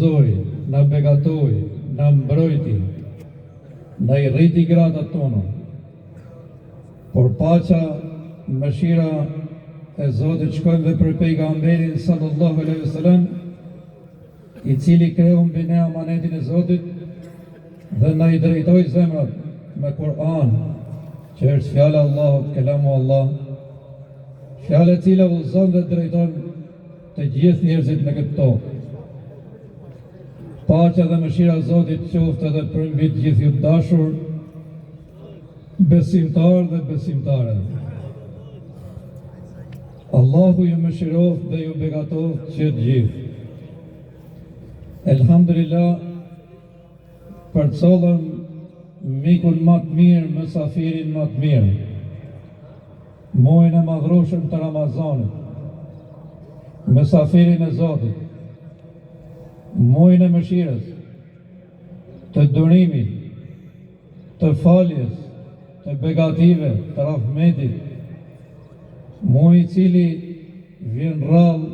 udhëzoi, na begatoi, na mbrojti, na I rriti gradat tona. Por paqja, mëshira e Zotit shkojnë dhe për pejgamberin sallallahu alaihi wasallam, I cili kreu mbi ne amanetin e Zotit dhe na I drejtoi zemrat me Kur'an, që është fjala e Allahut, kelamu Allah, fjala e cila udhëzon dhe drejton të gjithë njerëzit në këtë tokë. Paqja dhe mëshira e Zotit qoftë edhe për mbi të gjithë ju të dashur, besimtar dhe besimtare. Allahu ju mëshiroft dhe ju begatoft që të gjithë. Elhamdulillah, përcollëm mikun më të mirë, mësafirin më të mirë, muajin e madhrueshëm të Ramazanit, mësafirin e Zotit, muajin e mëshirës, të durimit, të faljes, të begative, të rahmetit, muaj I cili vjen rrallë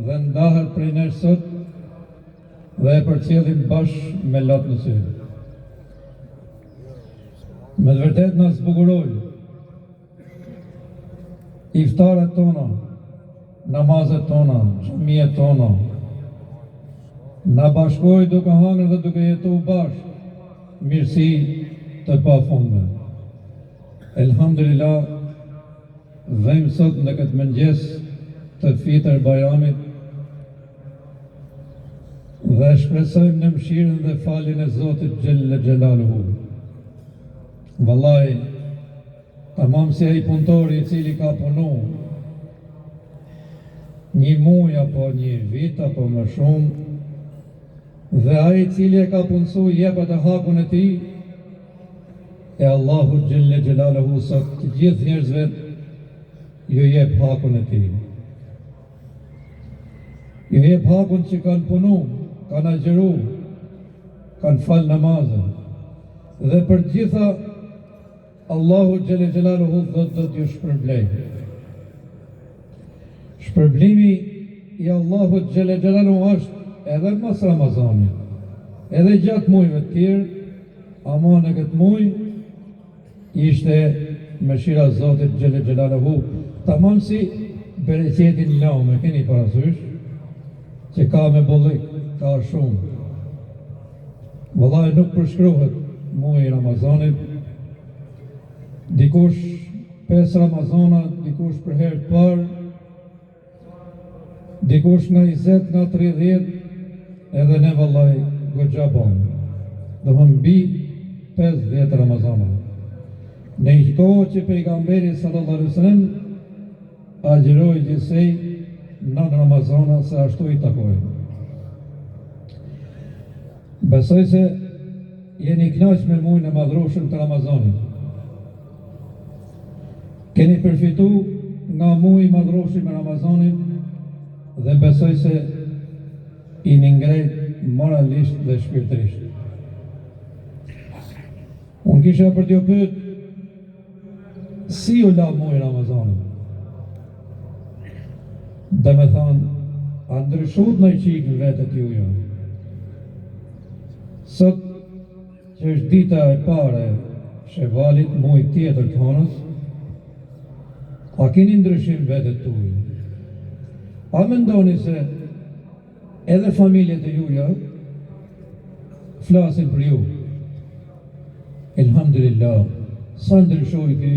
dhe ndahet prej nesh sot dhe e përcjellim bashkë me lot në sy. Me të vërtet na zbukuroi iftaret tona, namazet tona, xhamiet tona, na bashkoi duke hëngur dhe duke jetuar bashkë, mirësi të pafundme. Elhamdulillah, vëmë sot në këtë mëngjes të fitër Bajramit dhe shpresojmë në mëshirën dhe faljen e Zotit Gjelle Gjelaluhu. Vallai, tamam si ai punëtori I cili ka punu një muaj apo një vit apo më shumë, dhe ai I cili e ka punësu jepet e hakun e tij, e Allahu Gjelle Gjelaluhu sot të gjithë njerëzve ju jep hakun e tij. Ju jep hakun që kanë punu, kanë agjëru, kanë fal namazën, dhe për gjitha Allahu Gjelle Gjelaluhu do t'ju shpërblej. Shpërblimi I Allahu Gjelle Gjelaluhu është edhe mas Ramazanit, edhe gjatë muajve të tjerë, ama në këtë muaj ishte mëshira Zotit Gjelle Gjelaluhu, tamam si bereqetin laume, keni parasysh, që ka me bollik, ka shumë. Vallai nuk përshkruhet muaji I Ramazanit, dikush 5 Ramazana, dikush për herë të parë, dikush nga 20, nga 30, edhe ne vallai goxha bom. Do më mbi 50 Ramazana. Në një kohë që pejgamberi sallallahu alaihi wasallam agjëroi gjithsej në Ramazana se ashtu I takoi. Besoj se jeni kënaqur me muajin e madhrueshëm të Ramazanit. Keni përfitu nga muaji I madhrueshëm I Ramazanit dhe besoj se I ngrej moralisht dhe shpirtërisht. Unë kisha për t'ju pyet si u la muaji Ramazanit. Dhe me thanë, a ndryshut në I qikë në vetët juja. Sot që është dita e pare Shevalit, muaj tjetër të hanës, a keni ndryshim vetët tuaj? A mendoni se edhe familjet e juja flasin për ju? Elhamdulillah, sa ndryshoi ky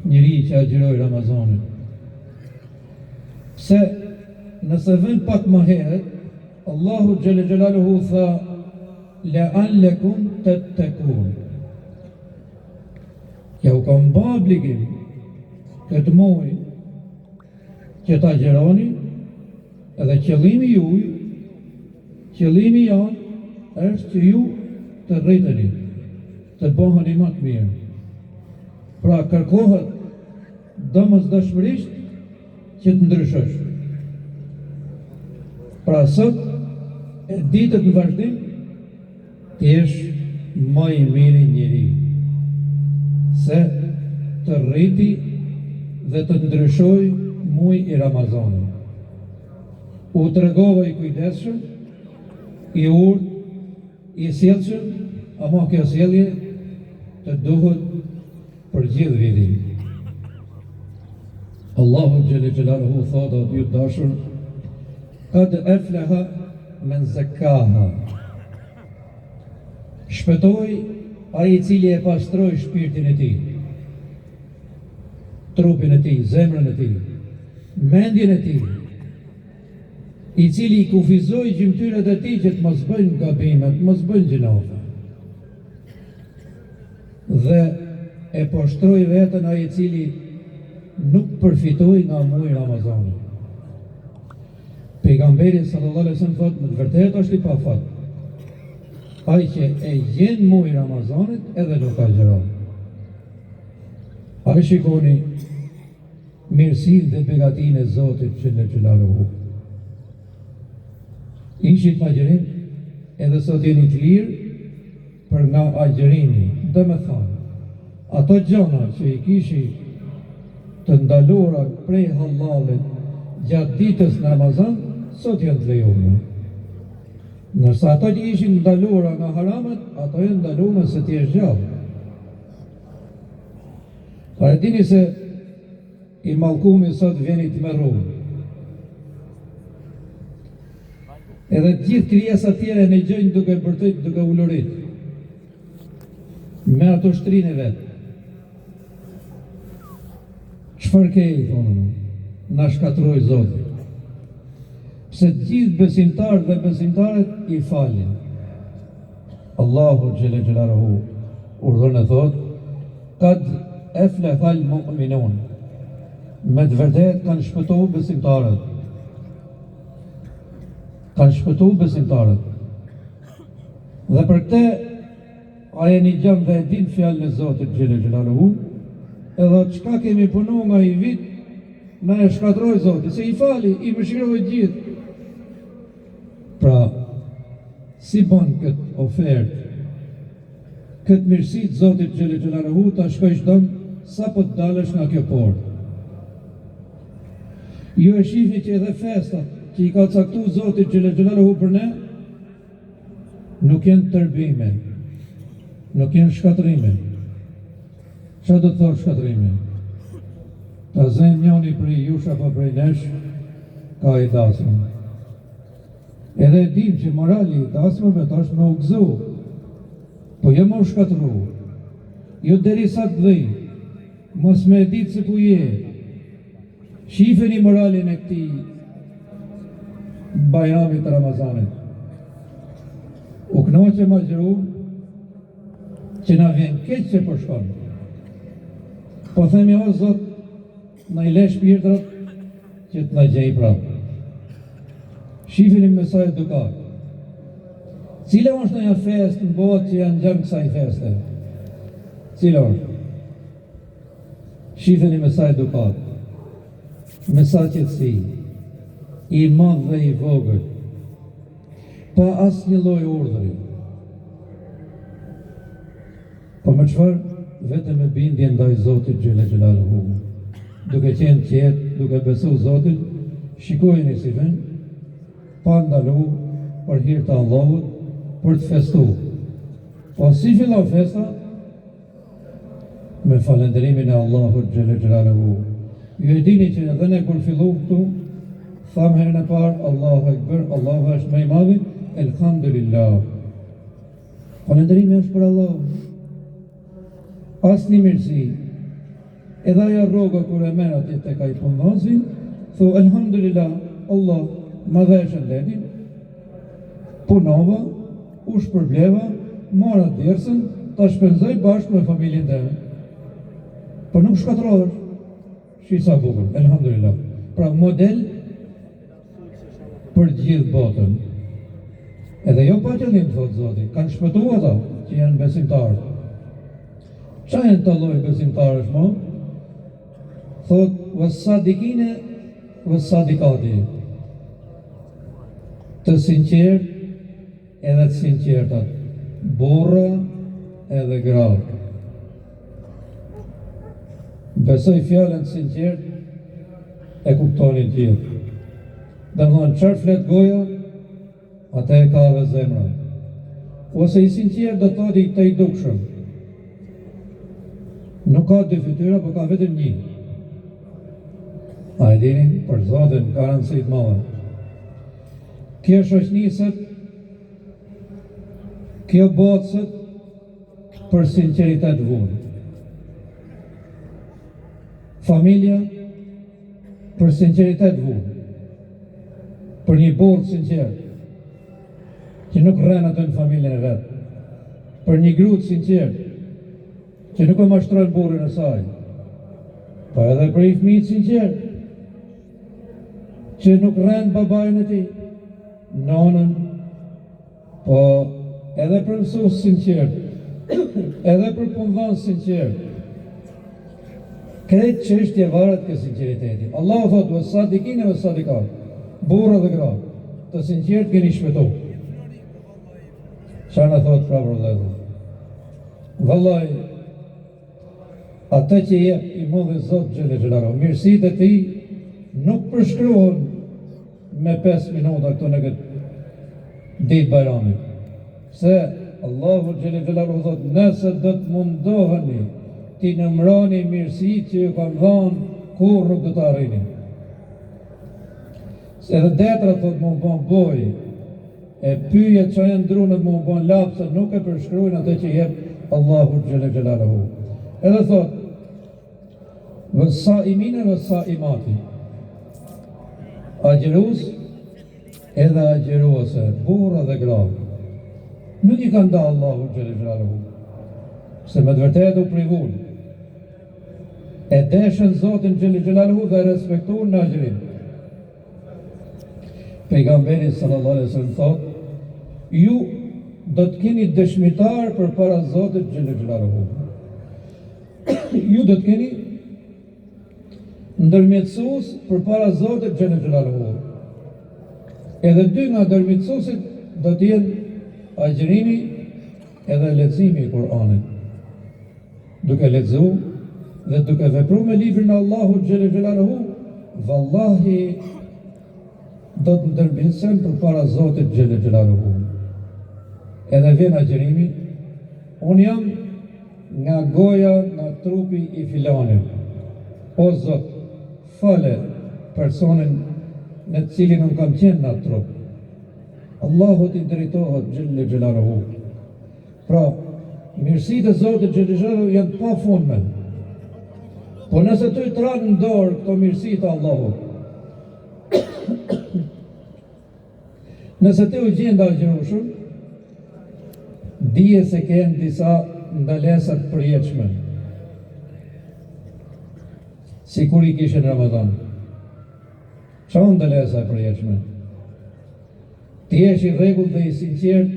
njeri që agjëroi Ramazanit. Se nëse vën pak më herët, Allahu Gjelle Gjelaluhu tha, la'allakum tattaqun. Ja u kam bë obligim këtë muaj që ta agjëroni, edhe qëllimi juaj, qëllimi janë është që ju të rriteni, të bëheni më të mirë. Pra kërkohet domosdoshmërisht që të ndryshosh. Pra sot e ditët në vazhdim të jesh më I miri njeri, se të rriti dhe të ndryshoj muaj I Ramazanit. U tregova I kujdesshëm, i urtë, i sjellshëm, ama kjo sjellje të duhet për gjithë vitin. Allahu xhelle xhelaluhu thotë o ju dashur, qad aflaha men zakkaha. Shpëtoi ai i cili e pastroi shpirtin e tij, trupin e tij, zemrën e tij, mendjen e tij, i cili i kufizoi gjymtyrët e tij që të mos bëjnë gabime, të mos bëjnë gjinofe. Dhe e poshtroi veten ai i cili nuk përfitoi nga muaji Ramazanit. Pejgamberi sallallahu alaihi wasallam thotë, me të vërtetë është i pafat ai që e gjen muaji Ramazanit edhe nuk agjeron. A shikoni mirësinë dhe begatinë e Zotit xhelle xhelaluhu. Ishit në agjerim, edhe sot jeni të lirë për nga agjerimi, dhe me thanë, ato gjona që i kishi të ndalura prej halalit gjatë ditës në Ramazan, sot janë të lejuara. Nërsa ato që ishin ndalura nga haramet, ato janë ndalura se ti është gjallë. A e dini se i mallkumi sot vjenit me rrugë. Edhe gjithë krijesat tjera në gjëjnë duke bërtejt, duke ulurit. Me ato shtrinë e vetë. Çfarë ke i thonë? Na shkatroi Zoti. Pse gjithë besimtarët dhe besimtarët i falin. Allahu xhelle xhelaluhu urdhën e thotë, qad aflaha al-mu'minun. Me të vërtetë kanë shpëtuar besimtarët. Kanë shpëtuar besimtarët. Dhe për këtë a jeni gjallë dhe e din fjalën e Zotit xhelle xhelaluhu, edhe çka kemi punu nga i vit, na e shkatroi Zoti, se i fali, i mëshiroi gjithë. Pra, si bën këtë ofertë, këtë mirësi të Zotit xhelle xhelaluhu, ta shkojsh don sa po të dalësh nga kjo portë. Ju e shihni që edhe festat që i ka caktuar Zoti xhelle xhelaluhu për ne, nuk janë tërbime, nuk janë shkatrime. Çfarë do të thotë shkatrime? Ta zënë njëri prej jush apo prej nesh, ka i dasëm. Edhe dim që morali i dasmëve është me u gëzu, po jo më u shkatru, jo derisa të dhej, mos me ditë se ku je. Shifeni moralin e këtij bajramit të Ramazanit. U knoqe ma gjëru që na vjen keq që po shkon. Po themi o Zot, na i le shpirtrat që të na gjej prapë. Shifeni me sa edukat. Cila është një festë në botë që janë gjëmë kësaj feste? Cila është? Shifeni me sa edukat, me sa qetësi, i madh dhe i vogël, pa asnjë lloj urdhri. Po me çfarë? Vetëm me bindje ndaj Zotit xhelle xhelaluhu. Duke qenë qetë, duke besuar Zotin, shikojeni si vën, pa ndalu për hir të Allahut, për të festuar. Po si fillon festa? Me falënderimin e Allahut xhelle xhelaluhu. Ju e dini që edhe ne kur filluam këtu, thamë herën e parë, Allahu Ekber, Allahu është më i madh, elhamdulillah. Falënderimi është për Allah. Asnjë mirësi. Edhe ajo rroga kur e merr atje tek ai punonzi, thot elhamdulillah, Allah më dha shëndetin, punova, u shpërbleva, mora dersën, ta shpenzoj bashkë me familjen time. Po nuk shkatrohesh. Shi sa bukur, elhamdulillah. Pra model për gjithë botën. Edhe jo pa qëllim, thot Zoti, kanë shpëtuar ata që janë besimtarë. Qa janë të lloj besimtarësh mo? Thot, was-sadikine, was-sadikati. Të sinqert edhe të sinqertat. Burra edhe gra. Besoj fjalën sinqert e kuptonin gjithë. Dhe më thonë, qërë flet goja, atë e ka dhe zemra. Ose i sinqert do thot i të i dukshëm. Nuk ka dy fytyra, por ka vetëm një. A e dini, për Zotin ka rëndësi të madhe. Kjo shoqënisët, kjo botësët për sinqeritet vunë. Familja për sinqeritet vunë. Për një burë sinqert, që nuk rrenë atë në familjen e vetë. Për një grutë sinqert, që nuk e mashtron burrin e saj. Po edhe për një fëmijë sinqert, që nuk rrenë babajnë e ti, nonën, po edhe për mësues sinqert, edhe për punëdhënës sinqert. Kretë çështje varet ke sinqeriteti. Allahu thotë: "Wasadiqina wasadiqat", burra dhe gra, të sinqert keni shpëtu. Çfarë na thotë pra vëllezër? Vallai, atë që jep i modhi Zot xhel xhelalu, mirësitë e tij nuk përshkruhen me 5 minuta këtu në këtë ditë bajramit. Se Allahu xhel xhelalu thotë: "Nëse do të mundoheni ti nëmroni mirësitë që ju kam dhënë, kur nuk do të arrini." Se edhe detra thotë më bon boj, e pyjet që e ndrunet më bon lapë, se nuk e përshkrujnë atë që jep Allahu xhel xhelalu. Edhe thotë: "Vësaimine vësaimati", agjerus edhe agjeruese, burra dhe gra. Nuk i ka nda Allahu xhel xhelalu, se me të vërtetë u privun. E deshen Zotin xhel xhelalu dhe respektuar në agjerim. Pejgamberi sallallahu alaihi wasallam thotë: "Ju do të keni dëshmitar përpara Zotit xhel xhelalu." Ju do të keni ndërmjetësues përpara Zotit xhel xhelalu. Edhe dy nga ndërmjetësuesit do të jenë agjerimi edhe leximi i Kur'anit. Duke lexuar dhe duke vepruar me librin e Allahut xhel xhelalu, vallahi do të ndërmjetësen përpara Zotit xhel xhelalu. Edhe vjen agjerimi: "Unë jam nga goja, nga trupi i filanit. O Zot, fale personin në të cilin unë kam qenë në atë trup." Allahu t'i drejtohet xhel xhelalu. Pra, mirësitë e Zotit xhel xhelalu janë pa fundme. Po nëse ty të ranë në dorë këto mirësitë e Allahut, nëse ti u gjen dagjerueshëm, dije se kenë disa ndalesa të përjetshme. Si kur i kishe në Ramazan. Çfarë ndalesa e përjetshme? Ti jesh i rregullt dhe i sinqert,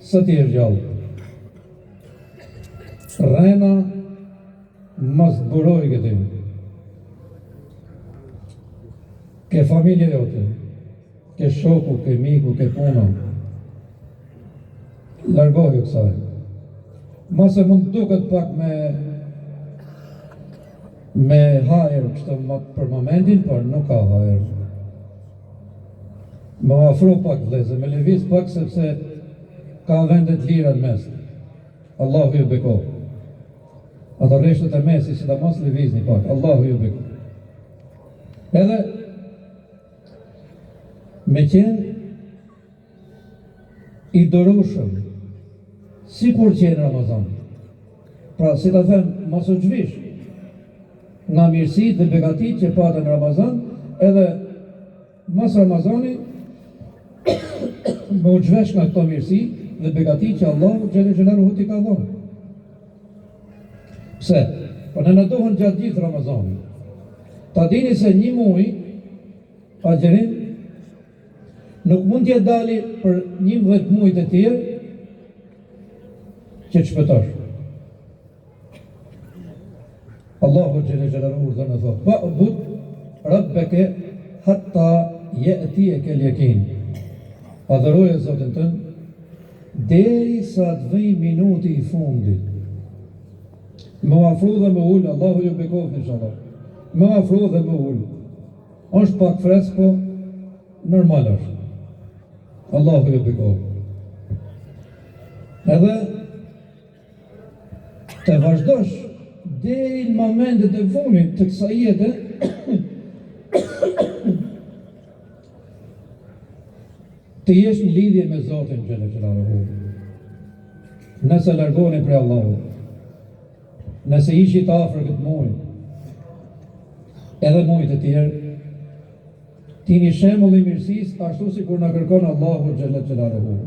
së ti jesh gjallë. Rrena mos të buroj këti. Ke familje jote, ke shoku, ke miku, ke puna. Largohi kësaj. Mase mund të duket pak me hajër kështu për momentin, por nuk ka hajër. Më afro pak vlezë, me lëviz pak sepse ka vendet lira në mes. Allahu ju beko. Ata rreshtët e mesi, si ta mos lëvizni pak. Allahu ju beko. Edhe me qenë i dorushëm, si kur qenë Ramazan. Pra, si ta them, mos u gjvish nga mirësit dhe begatit që patën Ramazan, edhe mas Ramazani me u gjvesh nga këto mirësit dhe begatit që Allahu xhel xhelalu t'i ka dhënë. Pse? Po në dohen gjatë gjithë Ramazani. Ta dini se një muaj agjerim nuk mund t'ja dali për 11 muajt e tjerë që të shpëtosh. Allahu xhel xhelalu dhe në thotë: "Fa'bud rabbeke hatta ya'tiyaka al-yakin." Adhuroje Zotin tënd deri sa të vijë minuti i fundit. Më afro dhe më ul, Allahu ju bekoft inshallah. Më afro dhe më ul. Është pak fresk, po normal është. Allahu ju bekoj. Edhe të vazhdosh deri në momentet e fundit të kësaj jete të jesh në lidhje me Zotin xhela xhelaluhu. Nëse largoni prej Allahut, nëse ishit afër këtë muaj, edhe muajt e tjerë, tini shembull i mirësisë ashtu si kur na kërkon Allahu xhela xhelaluhu.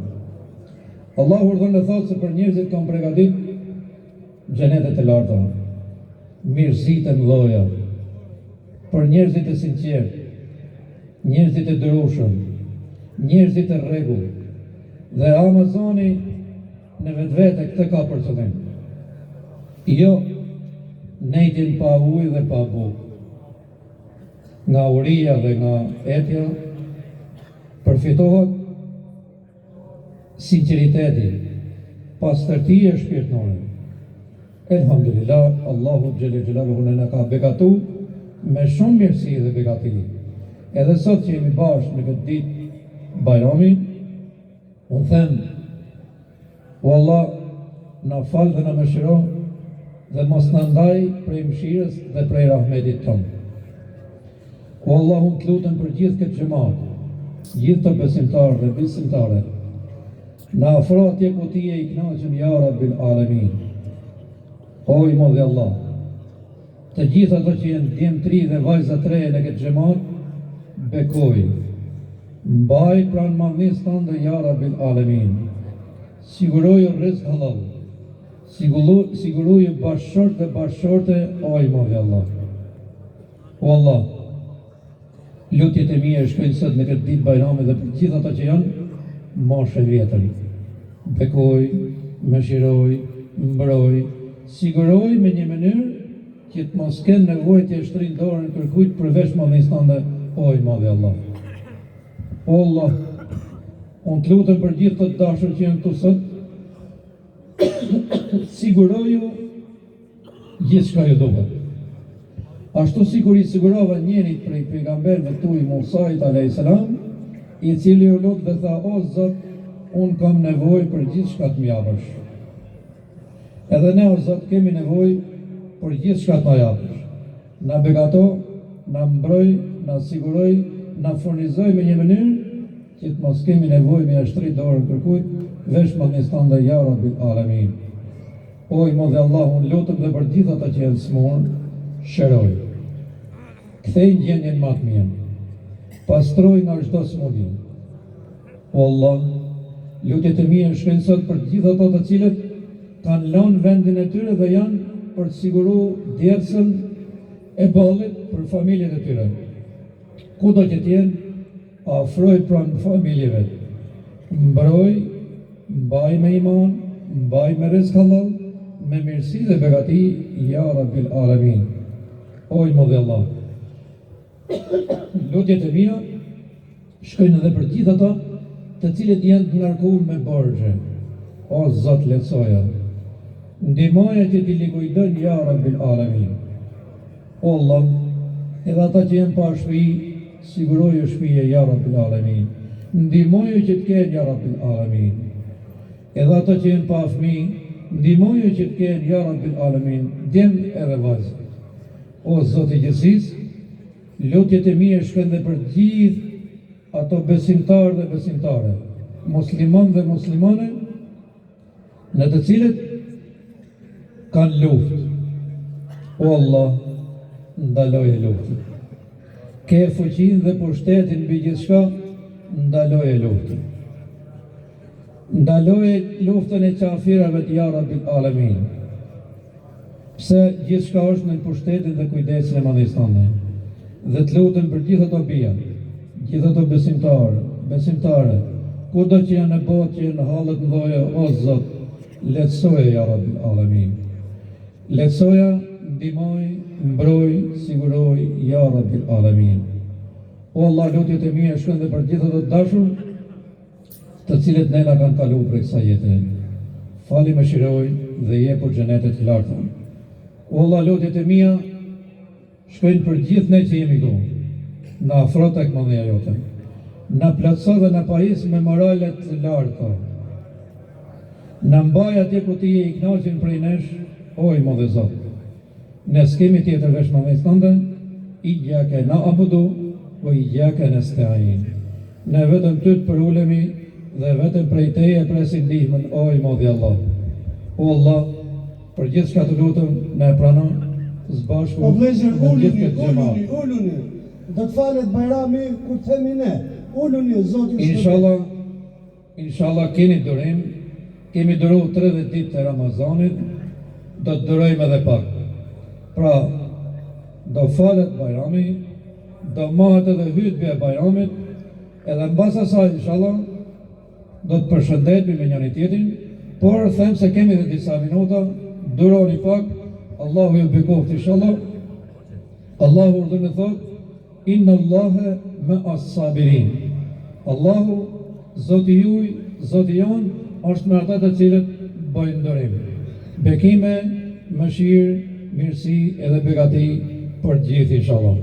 Allahu urdhon dhe thotë se për njerëzit kanë përgatit xhenetet e larta, mirësitë e mëdha, për njerëzit e sinqertë, njerëzit e dërushëm, njerëzit e rregull. Dhe Amazoni në vetvete këtë ka për qëllim. Jo nejtin pa ujë dhe pa bukë. Nga uria dhe nga etja përfitohet sinceriteti, pastërtia shpirtërore. Elhamdulillah, Allahu xhela xhelaluhu na ka begatu me shumë mirësi dhe begati. Edhe sot që jemi bashkë në këtë ditë bajrami, unë them, o Allah, na fal dhe na mëshiro dhe mos na ndaj prej mëshirës dhe prej rahmetit tonë. O Allah, unë të lutem për gjithë këtë xhamat, gjithë të besimtarë dhe besimtare, na afro atje ku ti je i kënaqur ya Rabbil Alamin. O i madhi Allah, të gjithë ato që jenë djemtri dhe vajza të reja në këtë xhamat, bekoj, mbaj pranë madhnisë tënde ya Rabbil Alamin. Siguroju rrezik halal, siguroju bashkëshort dhe bashkëshorte, o i madhi Allah. O Allah, lutjet e mia shkojnë sot në këtë ditë bajrami dhe për gjithë ata që janë moshë vjetër. Bekoj, mëshiroj, mbroj, siguroj me një mënyrë që të mos kenë nevojë të shtrin dorën kërkujt përveç madhnisë tënde, o i madhi Allah. O Allah, unë të lutem për gjithë të dashur që janë këtu sot, siguroju gjithçka ju duhet. Ashtu sikur i sigurova njerit prej pejgamberëve tuaj Musait alayhis salam, i cili u lut dhe tha: o Zot, unë kam nevojë për gjithçka të më japësh. Edhe ne o Zot kemi nevojë për gjithçka të na japësh. Na begato, na mbroj, na siguroj, na furnizoj me një mënyrë që të mos kemi nevojë me ashtri dorën kërkujt, veç madhnisë tënde ya Rabbil Alamin. O i madhi Allah, unë lutem dhe për gjithë ata që janë smur, shëroj, kthej gjendjen më të mirë, pastroj nga çdo smundje. O Allah, lutjet e mia shkojnë sot për gjithë ato të cilët kanë lënë vendin e tyre dhe janë për të siguruar djersën e ballit për familjet e tyre. Kudo që të jenë, afroj pranë familjeve. Mbroj, mbaj me iman, mbaj me rrezik halal, me mirësi dhe begati, ya Rabbil Alamin. O i madhi Allah, lutjet e mia shkojnë edhe për gjithë ata të cilët janë të ngarkuar me borxhe. O Zot, lehtësoja, ndihmoja që t'i likujdojnë ya Rabbil Alamin. O Allah, edhe ata që janë pa shtëpi, siguroju shtëpia ya Rabbil Alamin. Ndihmoju që të kenë ya Rabbil Alamin. Edhe ata që janë pa fëmijë, ndihmoju që të kenë ya Rabbil Alamin, djem edhe vajzë. O Zot i gjithësisë, lutjet e mia shkojnë për gjithë ato besimtarë dhe besimtare, musliman dhe muslimane, në të cilët kanë luftë. O Allah, ndaloje luftën. Ke fuqinë dhe pushtetin mbi gjithçka, ndaloje luftën. Ndaloje luftën e qafirave të ya Rabbil Alamin. Pse gjithçka është në pushtetin dhe kujdesin e madhnisë tënde. Dhe të lutem për gjithë ato bija, gjithë ato besimtare, kudo që janë në botë, që janë në hallet mëdha, o Zot, lehtësoje ya Rabbil Alamin. Lehtësoja, ndihmoj, mbroj, siguroj ya Rabbil Alamin. O Allah, lutjet e mia shkojnë për gjithë ato të dashur, të cilët ne na kanë kaluar prej kësaj jete. Fali, mëshiroj dhe jepu xhenetet e larta. O Allah, lutjet e mia shkojnë për gjithë ne që jemi këtu. Na afro tek madhënia jote. në plotëso dhe në pajis me moralet larta. Në mbaj atje ku ti e i knaqin prej nesh, oj mo dhe Zot. Ne s'kemi tjetër vesh më me thënde, i gjake na abudu, o i gjake në sta'in. Ne vetëm ty të përulemi dhe vetëm prej teje presin ndihmën, oj mo dhe Allah. O Allah, për gjithë shka të lutëm, ne pranon, zbashku, O vlezër, në gjithë këtë gjëmat. ulluni, do të falet Bajrami kur të themi ne, ulluni, Zotin Inshallah keni durim, kemi duru 30 ditë të Ramazanit, do të durojmë edhe pak. Pra, do falet Bajrami, do mahet edhe hutbja e Bajramit, edhe në basa sa, inshallah, do të përshëndetmi me njëri tjetrin, por them se kemi dhe disa minuta, duroni pak, Allahu ju bekoft, inshallah. Allahu urdhën e thot, inna Allahe me as-sabirin. Allahu, Zoti juj, Zoti jon, është me ata të cilët bëjnë durim. Bekime, mëshirë, mirësi edhe begati për gjithë, inshallah.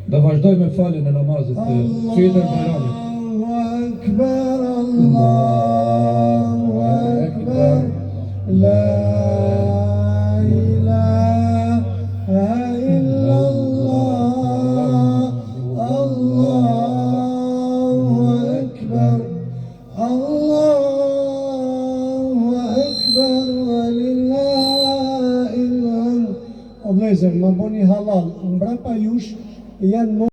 Do vazhdoj me faljen e namazit të Shitër Bajramit. Allahu Akbar, Allahu Akbar, la ilaha illallah, Allahu Akbar, Allahu Akbar, wa lillahi l-hamd. O vlezër, më bëni halal, mbrapa jush janë